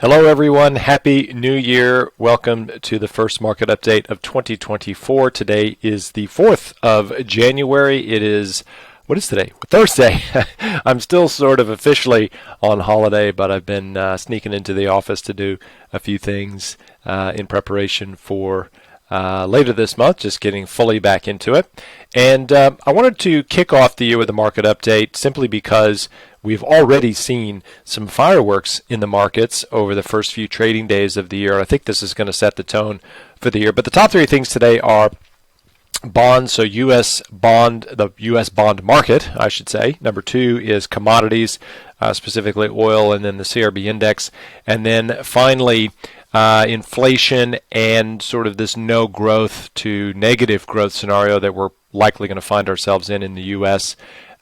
Hello, everyone. Happy New Year. Welcome to the first market update of 2024. Today is the 4th of January. What is today? Thursday. I'm still sort of officially on holiday, but I've been sneaking into the office to do a few things in preparation for later this month, just getting fully back into it. And I wanted to kick off the year with a market update simply because we've already seen some fireworks in the markets over the first few trading days of the year. I think this is going to set the tone for the year. But the top three things today are bonds, so the U.S. bond market, I should say. Number two is commodities, specifically oil, and then the CRB index. And then finally, inflation and sort of this no growth to negative growth scenario that we're likely going to find ourselves in the U.S.,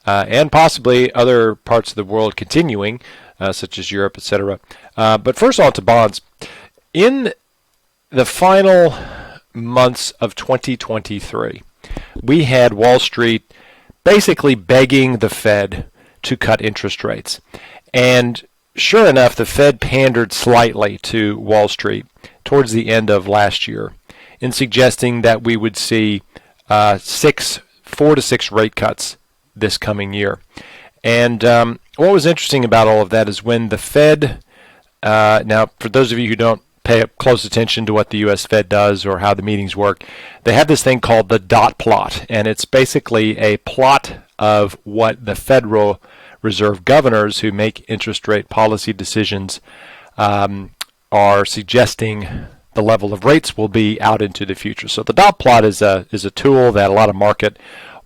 and possibly other parts of the world continuing, such as Europe, etc. But first on to bonds. In the final months of 2023, we had Wall Street basically begging the Fed to cut interest rates. And sure enough, the Fed pandered slightly to Wall Street towards the end of last year in suggesting that we would see 4 to 6 rate cuts this coming year. And what was interesting about all of that is when the Fed, now for those of you who don't pay close attention to what the U.S. Fed does or how the meetings work, they have this thing called the dot plot, and it's basically a plot of what the Federal Reserve governors who make interest rate policy decisions are suggesting the level of rates will be out into the future. So the dot plot is a tool that a lot of market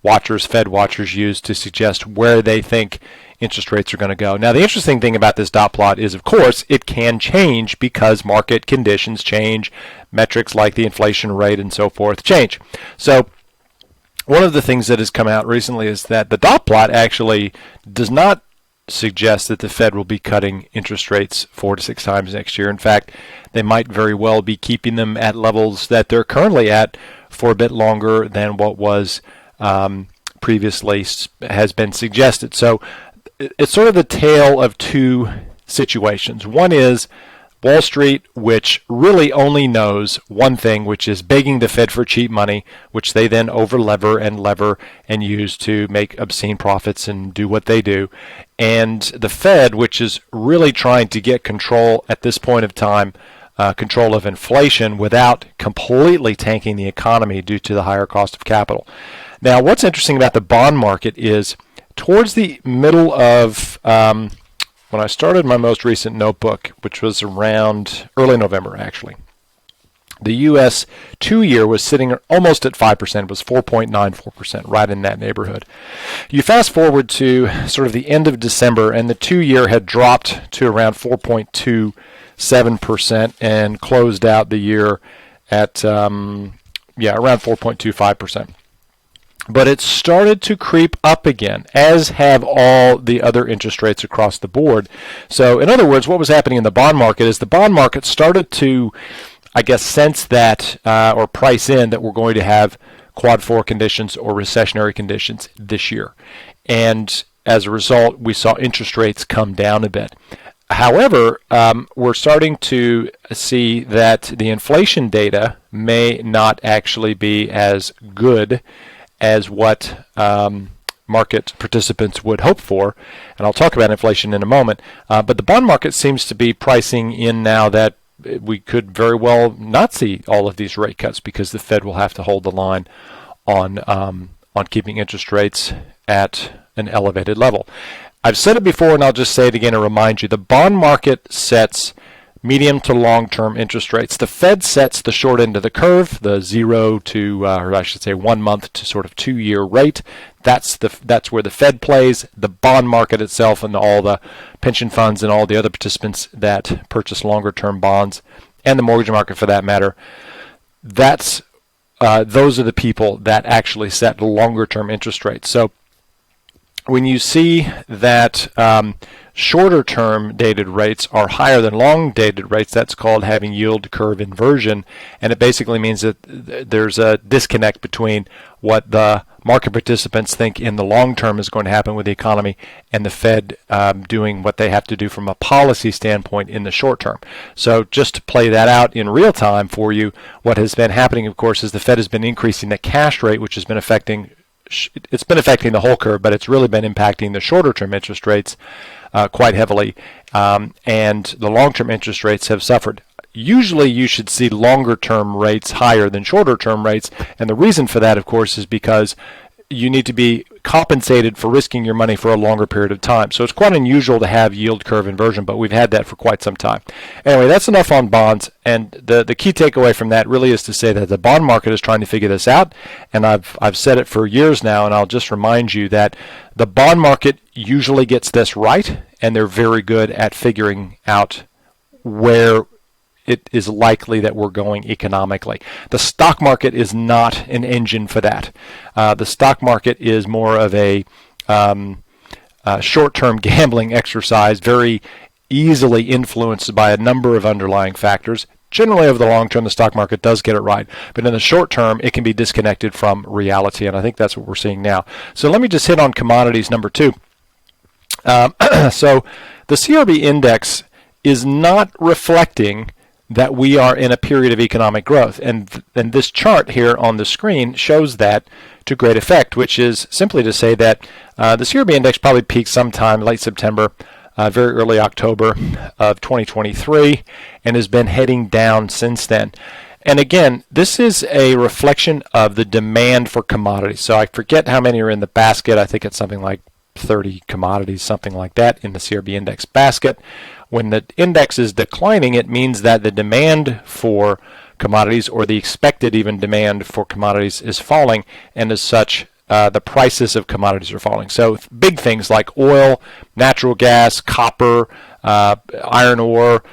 watchers, Fed watchers, use to suggest where they think interest rates are going to go. Now, the interesting thing about this dot plot is, of course, it can change because market conditions change, metrics like the inflation rate and so forth change. So one of the things that has come out recently is that the dot plot actually does not suggest that the Fed will be cutting interest rates 4 to 6 times next year. In fact, they might very well be keeping them at levels that they're currently at for a bit longer than what was previously has been suggested. So it's sort of the tale of two situations. One is Wall Street, which really only knows one thing, which is begging the Fed for cheap money, which they then lever and use to make obscene profits and do what they do. And the Fed, which is really trying to get control at this point of time, control of inflation without completely tanking the economy due to the higher cost of capital. Now, what's interesting about the bond market is towards the middle of when I started my most recent notebook, which was around early November, actually, the U.S. 2-year was sitting almost at 5%. It was 4.94%, right in that neighborhood. You fast forward to sort of the end of December, and the 2-year had dropped to around 4.27% and closed out the year at around 4.25%. But it started to creep up again, as have all the other interest rates across the board. So, in other words, what was happening in the bond market is the bond market started to, I guess, sense that or price in that we're going to have quad 4 conditions or recessionary conditions this year. And as a result, we saw interest rates come down a bit. However, we're starting to see that the inflation data may not actually be as good as what market participants would hope for, and I'll talk about inflation in a moment. But the bond market seems to be pricing in now that we could very well not see all of these rate cuts because the Fed will have to hold the line on keeping interest rates at an elevated level. I've said it before, and I'll just say it again and remind you: the bond market sets medium to long-term interest rates. The Fed sets the short end of the curve, the 0 to, or I should say 1 month to sort of 2-year rate. That's where the Fed plays. The bond market itself and all the pension funds and all the other participants that purchase longer-term bonds, and the mortgage market for that matter, those are the people that actually set the longer-term interest rates. So when you see that shorter term dated rates are higher than long dated rates, that's called having yield curve inversion, and it basically means that there's a disconnect between what the market participants think in the long term is going to happen with the economy, and the Fed doing what they have to do from a policy standpoint in the short term. So just to play that out in real time for you, what has been happening, of course, is the Fed has been increasing the cash rate, which has been affecting the whole curve, but it's really been impacting the shorter term interest rates quite heavily, and the long term interest rates have suffered. Usually you should see longer term rates higher than shorter term rates, and the reason for that, of course, is because you need to be compensated for risking your money for a longer period of time. So it's quite unusual to have yield curve inversion, but we've had that for quite some time. Anyway, that's enough on bonds, and the key takeaway from that really is to say that the bond market is trying to figure this out, and I've said it for years now, and I'll just remind you that the bond market usually gets this right, and they're very good at figuring out where it is likely that we're going economically. The stock market is not an engine for that. The stock market is more of a short-term gambling exercise, very easily influenced by a number of underlying factors. Generally, over the long term, the stock market does get it right, but in the short term, it can be disconnected from reality, and I think that's what we're seeing now. So let me just hit on commodities number 2. So the CRB index is not reflecting that we are in a period of economic growth. And this chart here on the screen shows that to great effect, which is simply to say that the CRB index probably peaked sometime late September, very early October of 2023, and has been heading down since then. And again, this is a reflection of the demand for commodities. So I forget how many are in the basket. I think it's something like 30 commodities, something like that, in the CRB index basket. When the index is declining, it means that the demand for commodities, or the expected even demand for commodities, is falling, and as such, the prices of commodities are falling. So big things like oil, natural gas, copper, iron ore,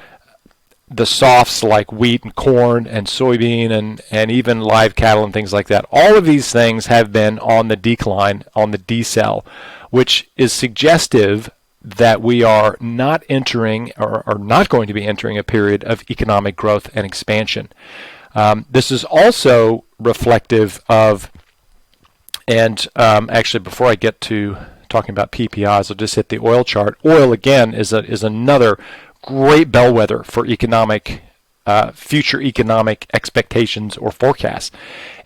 the softs like wheat and corn and soybean and even live cattle and things like that. All of these things have been on the decline, on the decel, which is suggestive that we are not entering, or are not going to be entering, a period of economic growth and expansion. This is also reflective of, and actually before I get to talking about PPIs, I'll just hit the oil chart. Oil, again, is another great bellwether for future economic expectations or forecasts.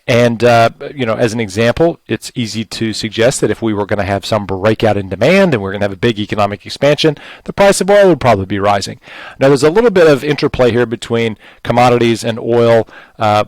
And, as an example, it's easy to suggest that if we were going to have some breakout in demand and we're going to have a big economic expansion, the price of oil would probably be rising. Now, there's a little bit of interplay here between commodities and oil,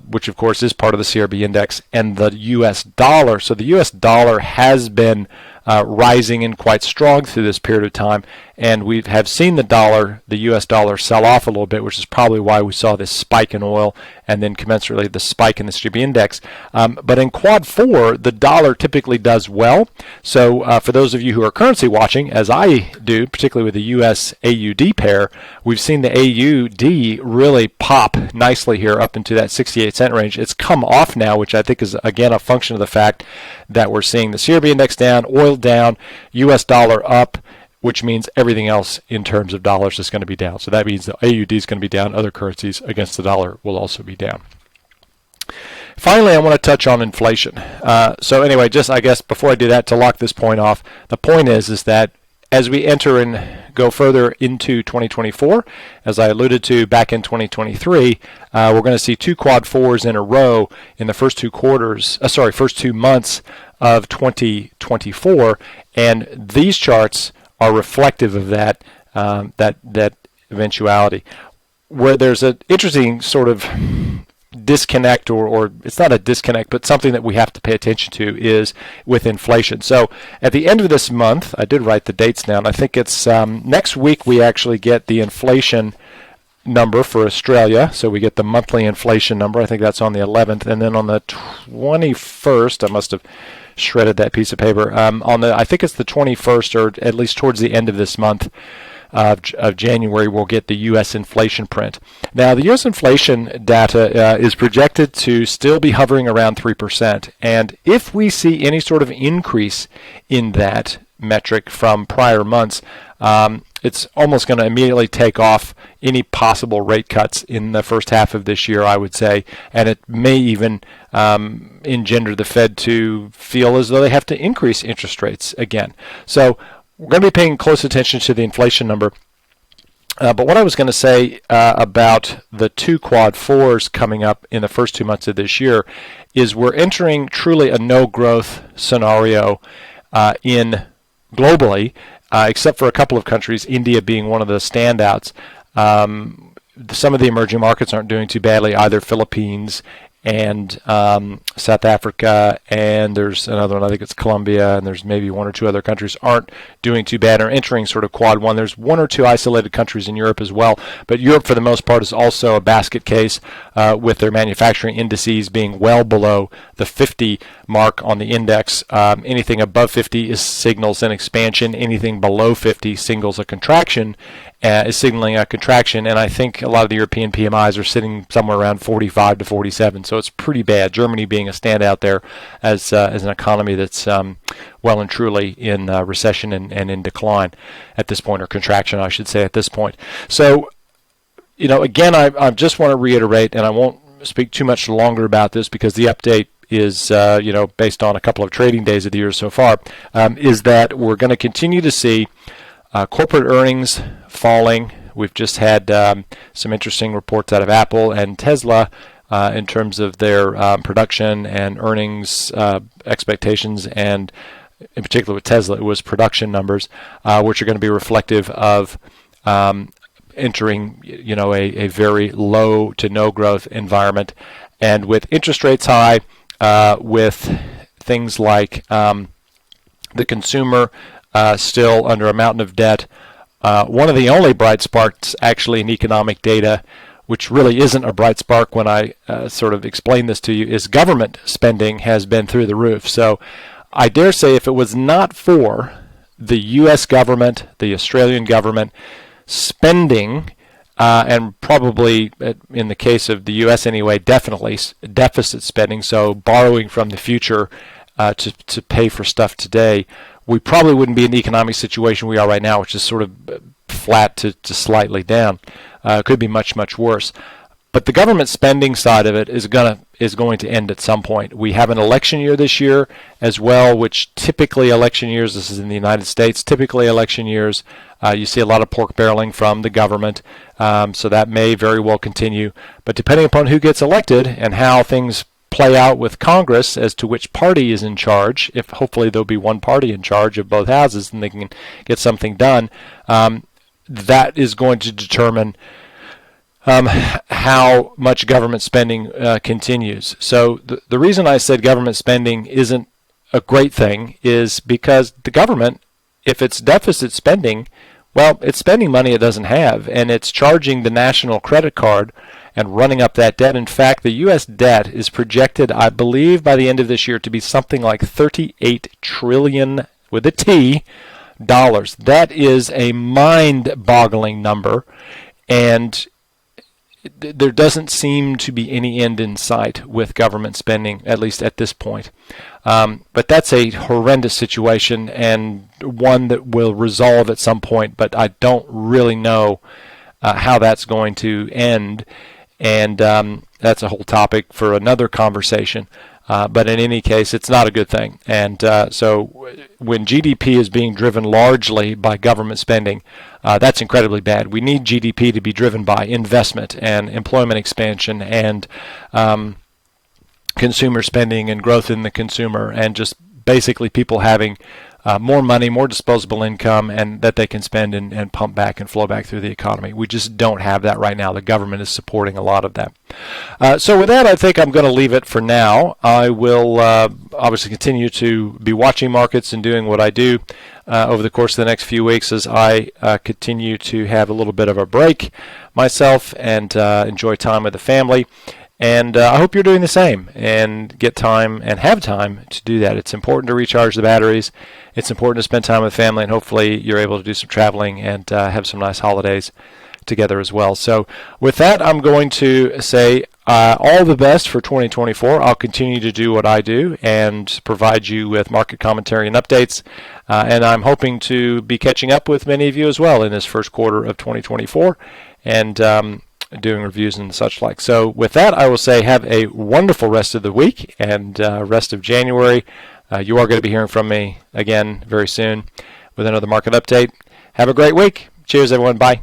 which, of course, is part of the CRB index, and the U.S. dollar. So the U.S. dollar has been rising and quite strong through this period of time, and we have seen the U.S. dollar, sell off a little bit, which is probably why we saw this spike in oil and then commensurately the spike in the CRB index. But in Quad 4, the dollar typically does well. So for those of you who are currency watching, as I do, particularly with the U.S. AUD pair, we've seen the AUD really pop nicely here up into that 68-cent range. It's come off now, which I think is, again, a function of the fact that we're seeing the CRB index down, oil down, U.S. dollar up, which means everything else in terms of dollars is going to be down. So that means the AUD is going to be down. Other currencies against the dollar will also be down. Finally, I want to touch on inflation. So anyway, just I guess before I do that, to lock this point off, the point is that as we enter and go further into 2024, as I alluded to back in 2023, we're going to see 2 Quad 4s in a row in the first 2 months of 2024, and these charts are reflective of that eventuality. Where there's an interesting sort of disconnect, or it's not a disconnect, but something that we have to pay attention to, is with inflation. So at the end of this month, I did write the dates down. I think it's next week we actually get the inflation number for Australia. So we get the monthly inflation number. I think that's on the 11th. And then on the 21st, I must have shredded that piece of paper. I think it's the 21st, or at least towards the end of this month of January, we'll get the U.S. inflation print. Now, the U.S. inflation data is projected to still be hovering around 3%. And if we see any sort of increase in that metric from prior months, it's almost going to immediately take off any possible rate cuts in the first half of this year, I would say, and it may even engender the Fed to feel as though they have to increase interest rates again. So we're going to be paying close attention to the inflation number. But what I was going to say about the two quad fours coming up in the first 2 months of this year is we're entering truly a no-growth scenario in globally, except for a couple of countries, India being one of the standouts. Some of the emerging markets aren't doing too badly either, Philippines and South Africa, and there's another one, I think it's Colombia, and there's maybe one or two other countries aren't doing too bad or entering sort of quad one. There's one or two isolated countries in Europe as well, but Europe for the most part is also a basket case with their manufacturing indices being well below the 50 mark on the index. Anything above 50 signals an expansion. Anything below 50 signals a contraction, is signaling a contraction, and I think a lot of the European PMIs are sitting somewhere around 45 to 47, so it's pretty bad. Germany being a standout there as an economy that's well and truly in recession and in decline at this point, or contraction, I should say, at this point. So, again, I just want to reiterate, and I won't speak too much longer about this because the update is, based on a couple of trading days of the year so far, is that we're going to continue to see corporate earnings falling. We've just had some interesting reports out of Apple and Tesla in terms of their production and earnings expectations, and in particular with Tesla, it was production numbers, which are going to be reflective of entering, a very low to no growth environment. And with interest rates high, with things like the consumer still under a mountain of debt, one of the only bright sparks actually in economic data, which really isn't a bright spark when I sort of explain this to you, is government spending has been through the roof. So I dare say if it was not for the U.S. government, the Australian government spending, and probably in the case of the U.S. anyway, definitely deficit spending, so borrowing from the future to pay for stuff today, we probably wouldn't be in the economic situation we are right now, which is sort of flat to slightly down. Could be much, much worse. But the government spending side of it is going to end at some point. We have an election year this year as well, which typically election years, this is in the United States, typically election years, you see a lot of pork barreling from the government, so that may very well continue. But depending upon who gets elected and how things play out with Congress as to which party is in charge, if hopefully there'll be one party in charge of both houses and they can get something done, that is going to determine how much government spending continues. So the reason I said government spending isn't a great thing is because the government, if it's deficit spending, well, it's spending money it doesn't have, and it's charging the national credit card and running up that debt. In fact, the U.S. debt is projected, I believe, by the end of this year to be something like $38 trillion, with a T, dollars. That is a mind-boggling number, and there doesn't seem to be any end in sight with government spending, at least at this point. But that's a horrendous situation, and one that will resolve at some point, but I don't really know how that's going to end. And that's a whole topic for another conversation. But in any case, it's not a good thing. And so when GDP is being driven largely by government spending, that's incredibly bad. We need GDP to be driven by investment and employment expansion and consumer spending and growth in the consumer, and just basically people having more money, more disposable income, and that they can spend and pump back and flow back through the economy. We just don't have that right now. The government is supporting a lot of that. So with that, I think I'm going to leave it for now. I will obviously continue to be watching markets and doing what I do over the course of the next few weeks as I continue to have a little bit of a break myself and enjoy time with the family. And I hope you're doing the same and get time and have time to do that. It's important to recharge the batteries. It's important to spend time with family, and hopefully you're able to do some traveling and have some nice holidays together as well. So with that, I'm going to say all the best for 2024. I'll continue to do what I do and provide you with market commentary and updates. And I'm hoping to be catching up with many of you as well in this first quarter of 2024 and doing reviews and such like. So with that, I will say have a wonderful rest of the week and rest of January. You are going to be hearing from me again very soon with another market update. Have a great week. Cheers, everyone. Bye.